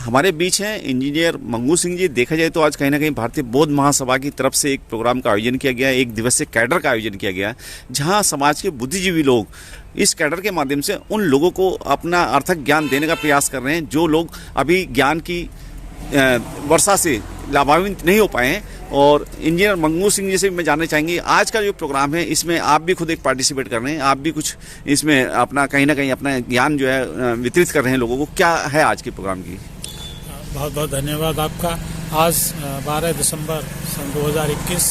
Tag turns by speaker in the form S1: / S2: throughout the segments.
S1: हमारे बीच हैं इंजीनियर मंगू सिंह जी। देखा जाए तो आज कहीं ना कहीं भारतीय बौद्ध महासभा की तरफ से एक प्रोग्राम का आयोजन किया गया, एक दिवसीय कैडर का आयोजन किया गया, जहां समाज के बुद्धिजीवी लोग इस कैडर के माध्यम से उन लोगों को अपना अर्थक ज्ञान देने का प्रयास कर रहे हैं जो लोग अभी ज्ञान की वर्षा से लाभान्वित नहीं हो पाए हैं। और इंजीनियर मंगू सिंह जी से मैं जानना चाहेंगे, आज का जो प्रोग्राम है इसमें आप भी खुद एक पार्टिसिपेट कर रहे हैं, आप भी कुछ इसमें अपना कहीं ना कहीं अपना ज्ञान जो है वितरित कर रहे हैं लोगों को। क्या है आज के प्रोग्राम की?
S2: बहुत बहुत धन्यवाद आपका। आज 12 दिसंबर सन 2021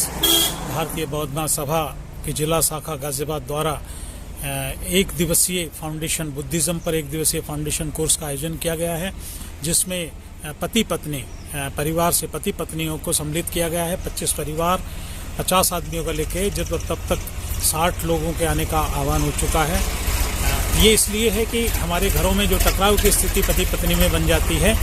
S2: भारतीय बौद्ध महासभा की जिला शाखा गाजियाबाद द्वारा एक दिवसीय फाउंडेशन बुद्धिज्म पर एक दिवसीय फाउंडेशन कोर्स का आयोजन किया गया है, जिसमें पति पत्नी परिवार से पति पत्नियों को सम्मिलित किया गया है। 25 परिवार 50 आदमियों का लेके जब तब तक 60 लोगों के आने का आह्वान हो चुका है। ये इसलिए है कि हमारे घरों में जो टकराव की स्थिति पति पत्नी में बन जाती है,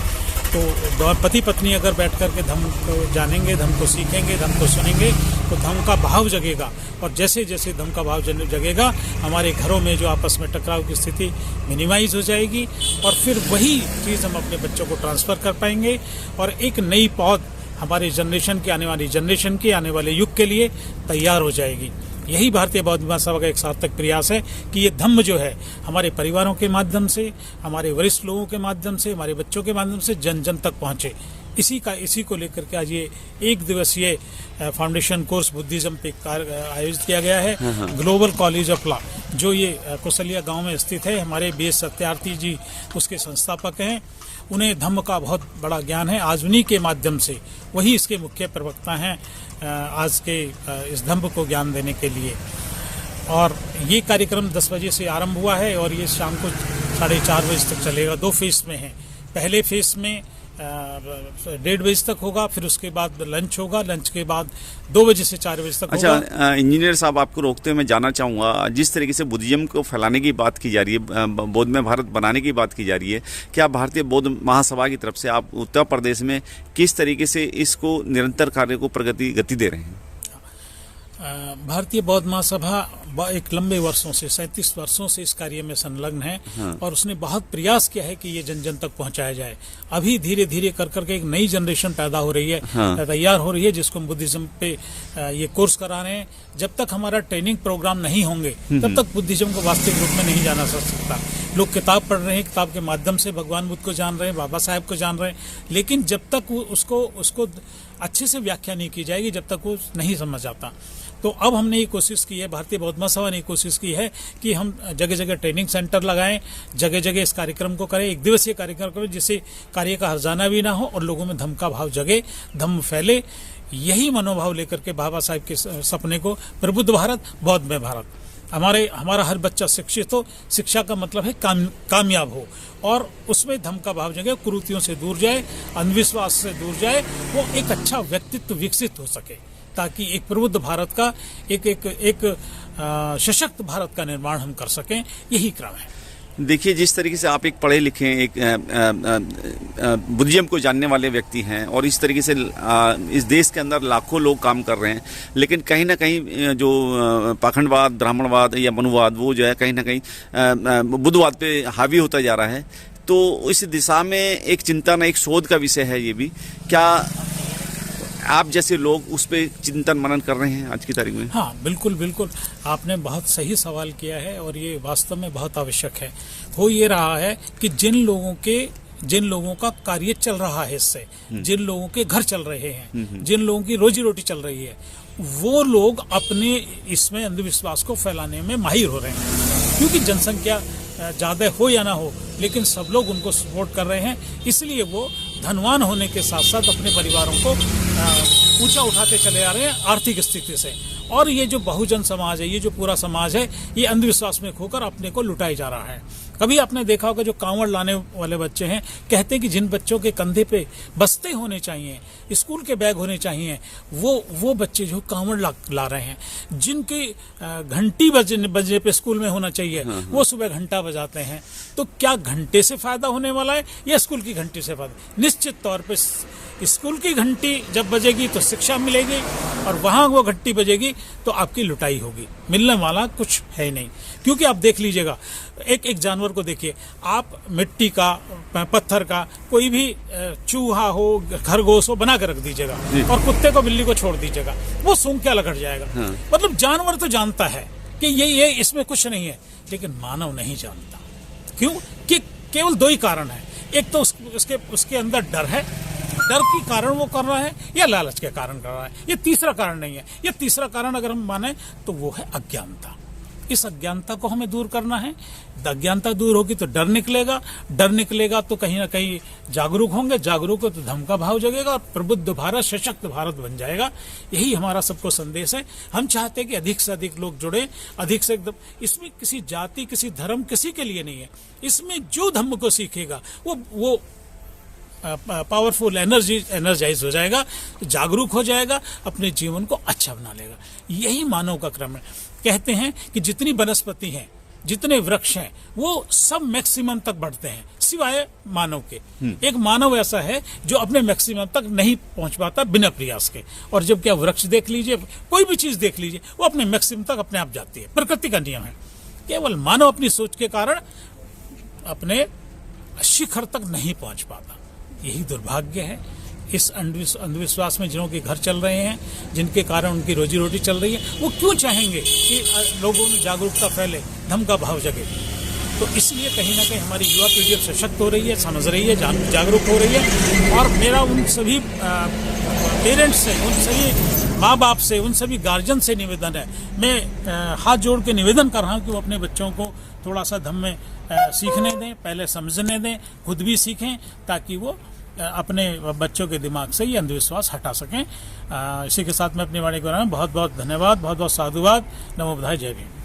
S2: तो पति पत्नी अगर बैठ कर के धम्म को जानेंगे, धम्म को सीखेंगे, धम्म को सुनेंगे, तो धम्म का भाव जगेगा। और जैसे जैसे धम्म का भाव जगेगा, हमारे घरों में जो आपस में टकराव की स्थिति मिनिमाइज हो जाएगी और फिर वही चीज़ हम अपने बच्चों को ट्रांसफ़र कर पाएंगे और एक नई पौध हमारी जनरेशन की, आने वाली जनरेशन की, आने वाले युग के लिए तैयार हो जाएगी। यही भारतीय बौद्ध महासभा का एक सार्थक प्रयास है कि ये धम्म जो है हमारे परिवारों के माध्यम से, हमारे वरिष्ठ लोगों के माध्यम से, हमारे बच्चों के माध्यम से जन जन तक पहुंचे। इसी को लेकर के आज ये एक दिवसीय फाउंडेशन कोर्स बुद्धिज्म पे आयोजित किया गया है। ग्लोबल कॉलेज ऑफ लॉ जो ये कुशलिया गांव में स्थित है, हमारे BS सत्यार्थी जी उसके संस्थापक हैं। उन्हें धम्म का बहुत बड़ा ज्ञान है। आज उन्हीं के माध्यम से, वही इसके मुख्य प्रवक्ता हैं आज के इस धम्म को ज्ञान देने के लिए। और ये कार्यक्रम 10 बजे से आरंभ हुआ है और ये शाम को 4:30 बजे तक चलेगा। 2 फेज में है। पहले फेज में 1:30 बजे तक होगा, फिर उसके बाद लंच होगा, लंच के बाद 2 बजे से 4 बजे तक होगा।
S1: अच्छा इंजीनियर साहब, आपको रोकते हुए मैं जानना चाहूँगा, जिस तरीके से बुद्धिज्म को फैलाने की बात की जा रही है, बौद्ध में भारत बनाने की बात की जा रही है, क्या भारतीय बौद्ध महासभा की तरफ से आप उत्तर प्रदेश में किस तरीके से इसको निरंतर कार्य को गति दे रहे हैं?
S2: भारतीय बौद्ध महासभा एक लंबे वर्षों से 37 वर्षों से इस कार्य में संलग्न है। और उसने बहुत प्रयास किया है कि ये जन जन तक पहुंचाया जाए। अभी धीरे धीरे कर करके एक नई जनरेशन पैदा हो रही है, तैयार हो रही है, जिसको हम बुद्धिज्म पे ये कोर्स करा रहे हैं। जब तक हमारा ट्रेनिंग प्रोग्राम नहीं होंगे तब तक बुद्धिज्म को वास्तविक रूप में नहीं जाना सकता। लोग किताब पढ़ रहे हैं, किताब के माध्यम से भगवान बुद्ध को जान रहे हैं, बाबा साहेब को जान रहे हैं, लेकिन जब तक उसको अच्छे से व्याख्या नहीं की जाएगी, जब तक वो नहीं समझ आता। तो अब हमने ये कोशिश की है, भारतीय बौद्ध महासभा ने कोशिश की है कि हम जगह जगह ट्रेनिंग सेंटर लगाएं, जगह जगह इस कार्यक्रम को करें, एक दिवसीय कार्यक्रम करें, जिससे कार्य का हर्जाना भी ना हो और लोगों में धम्म का भाव जगे, धम्म फैले। यही मनोभाव लेकर के बाबा साहेब के सपने को प्रबुद्ध भारत, बौद्ध में भारत, हमारा हर बच्चा शिक्षित हो। शिक्षा का मतलब है कामयाब हो और उसमें धम्म का भाव जगे, कुरीतियों से दूर जाए, अंधविश्वास से दूर जाए, वो एक अच्छा व्यक्तित्व विकसित हो सके, ताकि एक प्रबुद्ध भारत का एक सशक्त भारत का निर्माण हम कर सकें। यही क्रम है।
S1: देखिए, जिस तरीके से आप एक पढ़े लिखे एक बुद्धिज्म को जानने वाले व्यक्ति हैं और इस तरीके से इस देश के अंदर लाखों लोग काम कर रहे हैं, लेकिन कहीं ना कहीं जो पाखंडवाद, ब्राह्मणवाद या मनुवाद, वो जो है कहीं ना कहीं बुद्धवाद पे हावी होता जा रहा है। तो इस दिशा में एक चिंतन, एक शोध का विषय है ये भी। क्या आप जैसे लोग उस पर चिंतन मनन कर रहे हैं आज की तारीख में?
S2: हाँ, बिल्कुल बिल्कुल, आपने बहुत सही सवाल किया है और ये वास्तव में बहुत आवश्यक है। हो ये रहा है कि जिन लोगों का कार्य चल रहा है, इससे जिन लोगों के घर चल रहे हैं, जिन लोगों की रोजी रोटी चल रही है, वो लोग अपने इसमें अंधविश्वास को फैलाने में माहिर हो रहे हैं। क्योंकि जनसंख्या ज़्यादा हो या ना हो, लेकिन सब लोग उनको सपोर्ट कर रहे हैं, इसलिए वो धनवान होने के साथ साथ अपने परिवारों को ऊंचा उठाते चले आ रहे हैं आर्थिक स्थिति से। और ये जो बहुजन समाज है, ये जो पूरा समाज है, ये अंधविश्वास में खोकर अपने को लुटाई जा रहा है। कभी आपने देखा होगा जो कांवड़ लाने वाले बच्चे हैं, कहते हैं कि जिन बच्चों के कंधे पे बस्ते होने चाहिए, स्कूल के बैग होने चाहिए, वो बच्चे जो कांवड़ ला रहे हैं। जिनकी घंटी बजने पे स्कूल में होना चाहिए, वो सुबह घंटा बजाते हैं। तो क्या घंटे से फायदा होने वाला है या स्कूल की घंटी से फायदा? निश्चित तौर पे स्कूल की घंटी जब बजेगी तो शिक्षा मिलेगी और वहां वो घंटी बजेगी तो आपकी लुटाई होगी। मिलने वाला कुछ है नहीं। क्योंकि आप देख लीजिएगा, एक एक जानवर को देखिए आप, मिट्टी का, पत्थर का, कोई भी चूहा हो, खरगोश हो, बना कर रख दीजिएगा और कुत्ते को, बिल्ली को छोड़ दीजिएगा, वो सूंघ के लकड़ जाएगा। मतलब जानवर तो जानता है कि ये इसमें कुछ नहीं है, लेकिन मानव नहीं जानता। क्यों? कि केवल दो ही कारण है, एक तो उसके अंदर डर है, डर के कारण वो कर रहा है, या लालच के कारण कर रहा है। ये तीसरा कारण नहीं है। ये तीसरा कारण अगर हम माने तो वो है अज्ञानता। इस अज्ञानता को हमें दूर करना है। अज्ञानता दूर होगी तो डर निकलेगा, डर निकलेगा तो कहीं ना कहीं जागरूक होंगे, जागरूक हो तो धर्म का भाव जगेगा और प्रबुद्ध भारत, सशक्त भारत बन जाएगा। यही हमारा सबको संदेश है। हम चाहते हैं कि अधिक से अधिक लोग जुड़े, अधिक से एकदम। इसमें किसी जाति, किसी धर्म, किसी के लिए नहीं है। इसमें जो धर्म को सीखेगा वो पावरफुल एनर्जाइज हो जाएगा, जागरूक हो जाएगा, अपने जीवन को अच्छा बना लेगा। यही मानव का क्रम है। कहते हैं कि जितनी वनस्पति हैं, जितने वृक्ष हैं, वो सब मैक्सिमम तक बढ़ते हैं सिवाय मानव के। एक मानव ऐसा है जो अपने मैक्सिमम तक नहीं पहुंच पाता बिना प्रयास के। और जब क्या वृक्ष देख लीजिए, कोई भी चीज देख लीजिए, वो अपने मैक्सिमम तक अपने आप जाती है। प्रकृति का नियम है। केवल मानव अपनी सोच के कारण अपने शिखर तक नहीं पहुंच पाता। यही दुर्भाग्य है। इस अंधविश्वास में जिनों के घर चल रहे हैं, जिनके कारण उनकी रोजी रोटी चल रही है, वो क्यों चाहेंगे कि लोगों में जागरूकता फैले, धर्म का भाव जगे? तो इसलिए कहीं ना कहीं हमारी युवा पीढ़ी सशक्त हो रही है, समझ रही है, जागरूक हो रही है। और मेरा उन सभी पेरेंट्स से, उन सभी माँ बाप से, उन सभी गार्जियन से निवेदन है, मैं हाथ जोड़ के निवेदन कर रहा हूँ कि वो अपने बच्चों को थोड़ा सा धर्म में सीखने दें, पहले समझने दें, खुद भी सीखें, ताकि वो अपने बच्चों के दिमाग से ये अंधविश्वास हटा सकें। इसी के साथ मैं अपनी वाणी को बहुत बहुत धन्यवाद, बहुत बहुत साधुवाद। नमो बुद्धाय, जय भीम।